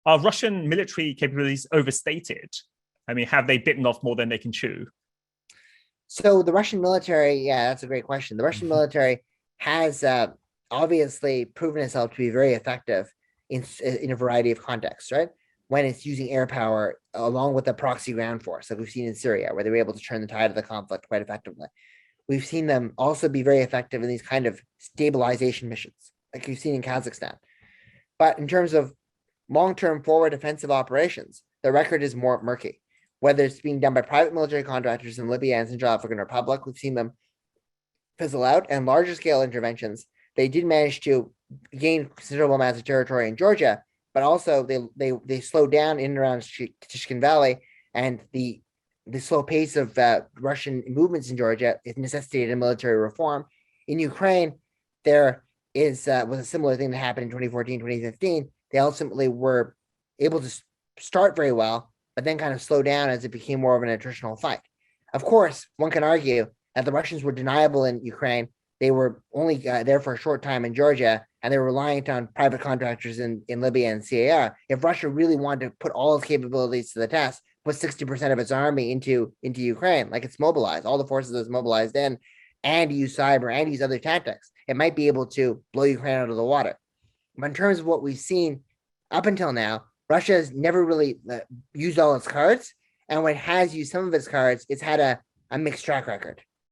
Are Russian military capabilities overstated? I mean, have they bitten off more than they can chew? So the Russian military, yeah, that's a great question. The Russian military has obviously proven itself to be very effective in a variety of contexts, right? When it's using air power along with a proxy ground force, like we've seen in Syria, where they were able to turn the tide of the conflict quite effectively. We've seen them also be very effective in these kind of stabilization missions, like you've seen in Kazakhstan. But in terms of long-term forward offensive operations, the record is more murky. Whether it's being done by private military contractors in Libya and Central African Republic, we've seen them fizzle out, and larger scale interventions. They did manage to gain considerable amounts of territory in Georgia, but also they slowed down in and around Kishkin Valley, and the slow pace of Russian movements in Georgia is necessitated a military reform. In Ukraine, there was a similar thing that happened in 2014, 2015. They ultimately were able to start very well, but then kind of slow down as it became more of an attritional fight. Of course, one can argue that the Russians were deniable in Ukraine. They were only there for a short time in Georgia, and they were reliant on private contractors in Libya and CAR. If Russia really wanted to put all its capabilities to the test, put 60% of its army into Ukraine, like it's mobilized, all the forces that's mobilized in, and use cyber and use other tactics, it might be able to blow Ukraine out of the water. But in terms of what we've seen up until now, Russia has never really used all its cards. And when it has used some of its cards, it's had a mixed track record.